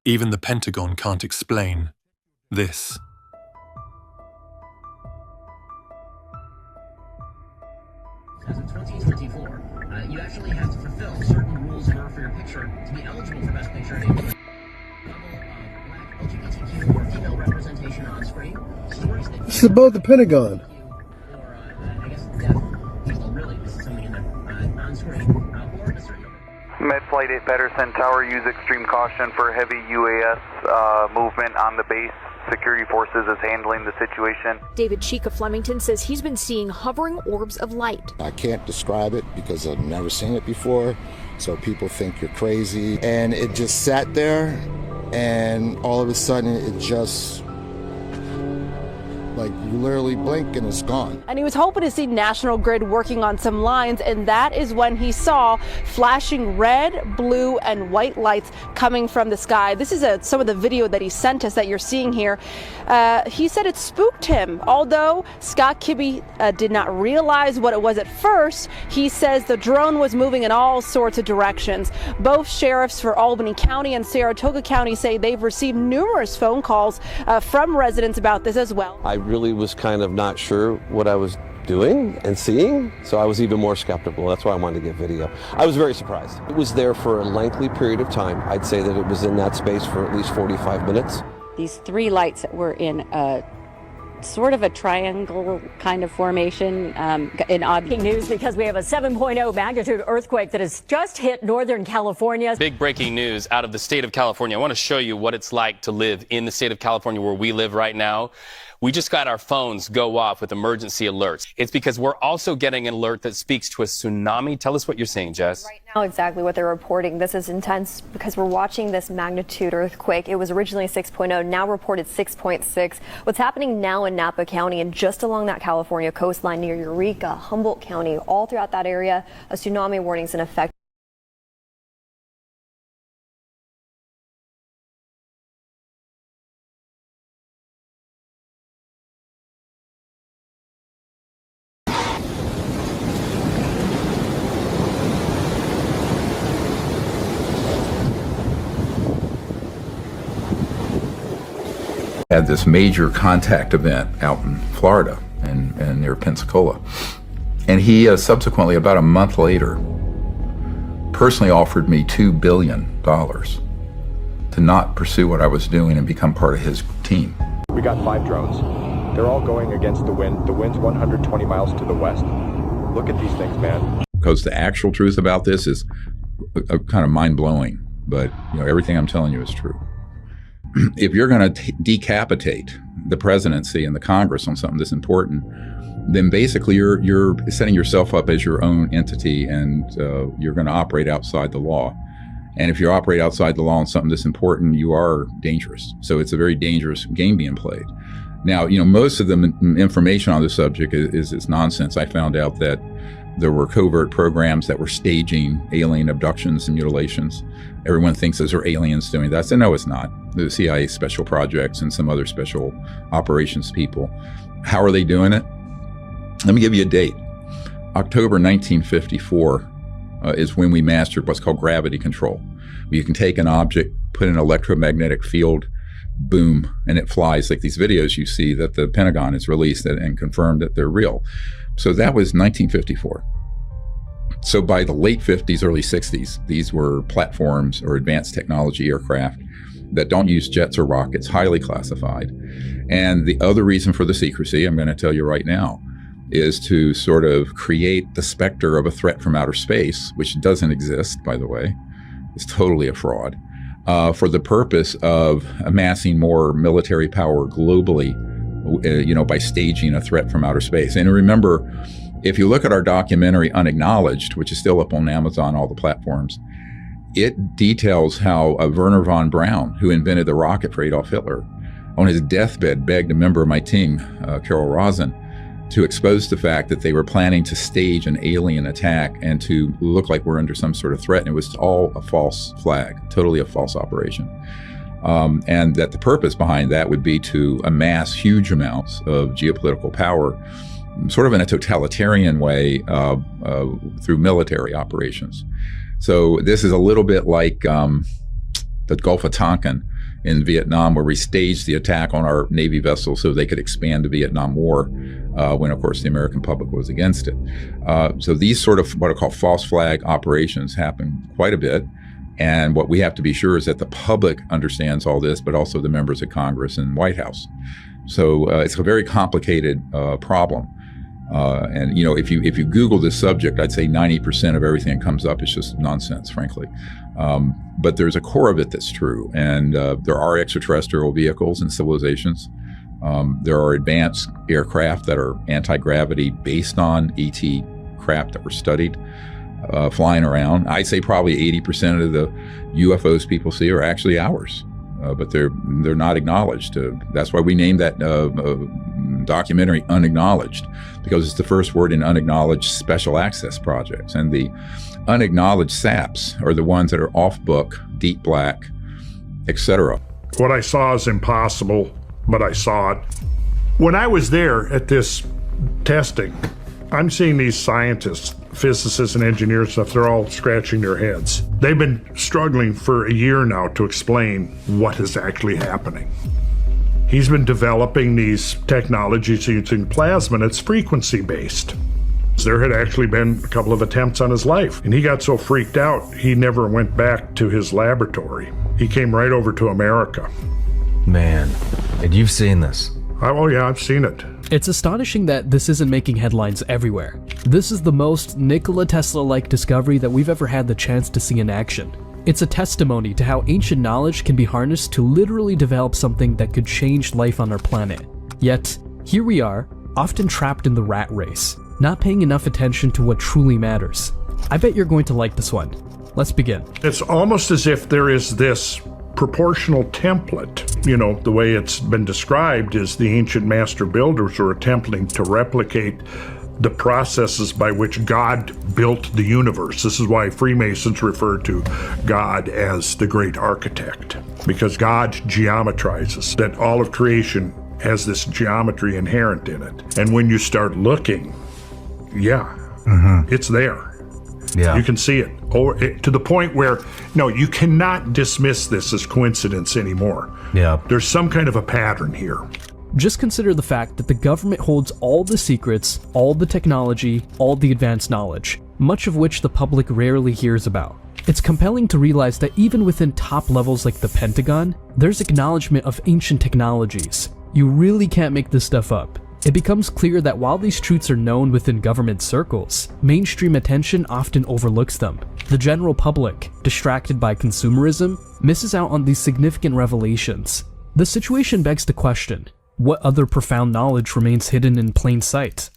Even the Pentagon can't explain this. As of 2024, you actually have to fulfill certain rules in order for your picture to be eligible for Best Picture. Level of black LGBTQ or female representation on screen. Stories that this is about the Pentagon. Or I guess deaf people. Really, this is something in there on screen. Or a certain number. Med Flight 8 Pedersen Tower, use extreme caution for heavy UAS movement on the base. Security forces is handling the situation. David Cheek of Flemington says he's been seeing hovering orbs of light. I can't describe it because I've never seen it before, so people think you're crazy. And it just sat there, and all of a sudden it just, like, you literally blink and it's gone. And he was hoping to see National Grid working on some lines, and that is when he saw flashing red, blue, and white lights coming from the sky. This is some of the video that he sent us that you're seeing here. He said it spooked him, although Scott Kibbe did not realize what it was at first. He says the drone was moving in all sorts of directions. Both sheriffs for Albany County and Saratoga County say they've received numerous phone calls from residents about this as well. I really was kind of not sure what I was doing and seeing, so I was even more skeptical. That's why I wanted to get video. I was very surprised. It was there for a lengthy period of time. I'd say that it was in that space for at least 45 minutes. These three lights that were in a sort of a triangle kind of formation in odd news because we have a 7.0 magnitude earthquake that has just hit Northern California. Big breaking news out of the state of California. I want to show you what it's like to live in the state of California where we live right now. We just got our phones go off with emergency alerts. It's because we're also getting an alert that speaks to a tsunami. Tell us what you're seeing, Jess. Right now, exactly what they're reporting. This is intense because we're watching this magnitude earthquake. It was originally 6.0, now reported 6.6. What's happening now in Napa County and just along that California coastline near Eureka, Humboldt County, all throughout that area, a tsunami warning is in effect. Had this major contact event out in Florida and near Pensacola. And he subsequently, about a month later, personally offered me $2 billion to not pursue what I was doing and become part of his team. We got 5 drones. They're all going against the wind. The wind's 120 miles to the west. Look at these things, man. Because the actual truth about this is kind of mind-blowing, but everything I'm telling you is true. If you're going to decapitate the presidency and the Congress on something this important, then basically you're setting yourself up as your own entity, and you're going to operate outside the law. And if you operate outside the law on something this important, you are dangerous. So it's a very dangerous game being played. Now, most of the information on this subject is nonsense. I found out that there were covert programs that were staging alien abductions and mutilations. Everyone thinks those are aliens doing that. So no, it's not. The CIA special projects and some other special operations people. How are they doing it? Let me give you a date. October 1954 is when we mastered what's called gravity control. You can take an object, put an electromagnetic field, boom, and it flies, like these videos you see that the Pentagon has released and confirmed that they're real. So that was 1954. So by the late 50s, early 60s, these were platforms or advanced technology aircraft that don't use jets or rockets, highly classified. And the other reason for the secrecy, I'm going to tell you right now, is to sort of create the specter of a threat from outer space, which doesn't exist, by the way. It's totally a fraud, for the purpose of amassing more military power globally, by staging a threat from outer space. And remember, if you look at our documentary Unacknowledged, which is still up on Amazon, all the platforms, it details how Werner von Braun, who invented the rocket for Adolf Hitler, on his deathbed begged a member of my team, Carol Rosen, to expose the fact that they were planning to stage an alien attack and to look like we're under some sort of threat. And it was all a false flag, totally a false operation. And that the purpose behind that would be to amass huge amounts of geopolitical power, sort of in a totalitarian way, through military operations. So this is a little bit like the Gulf of Tonkin, in Vietnam, where we staged the attack on our Navy vessels so they could expand the Vietnam War, when, of course, the American public was against it. So these sort of what are called false flag operations happen quite a bit. And what we have to be sure is that the public understands all this, but also the members of Congress and White House. So it's a very complicated problem. And, if you Google this subject, I'd say 90% of everything that comes up is just nonsense, frankly. But there's a core of it that's true. And there are extraterrestrial vehicles and civilizations. There are advanced aircraft that are anti-gravity based on ET craft that were studied, flying around. I'd say probably 80% of the UFOs people see are actually ours, but they're not acknowledged. That's why we named that documentary Unacknowledged, because it's the first word in unacknowledged special access projects. And the unacknowledged SAPs are the ones that are off book, deep black, etc. What I saw is impossible, but I saw it. When I was there at this testing, I'm seeing these scientists, physicists and engineers stuff, they're all scratching their heads. They've been struggling for a year now to explain what is actually happening. He's been developing these technologies using plasma, and it's frequency-based. There had actually been a couple of attempts on his life, and he got so freaked out, he never went back to his laboratory. He came right over to America. Man, and you've seen this. Oh yeah, I've seen it. It's astonishing that this isn't making headlines everywhere. This is the most Nikola Tesla-like discovery that we've ever had the chance to see in action. It's a testimony to how ancient knowledge can be harnessed to literally develop something that could change life on our planet. Yet, here we are, often trapped in the rat race, not paying enough attention to what truly matters. I bet you're going to like this one. Let's begin. It's almost as if there is this proportional template. The way it's been described is the ancient master builders were attempting to replicate the processes by which God built the universe. This is why Freemasons refer to God as the great architect, because God geometrizes, that all of creation has this geometry inherent in it. And when you start looking, it's there. Yeah. You can see it, to the point where, no, you cannot dismiss this as coincidence anymore. Yeah. There's some kind of a pattern here. Just consider the fact that the government holds all the secrets, all the technology, all the advanced knowledge, much of which the public rarely hears about. It's compelling to realize that even within top levels like the Pentagon, there's acknowledgement of ancient technologies. You really can't make this stuff up. It becomes clear that while these truths are known within government circles, mainstream attention often overlooks them. The general public, distracted by consumerism, misses out on these significant revelations. The situation begs the question, what other profound knowledge remains hidden in plain sight?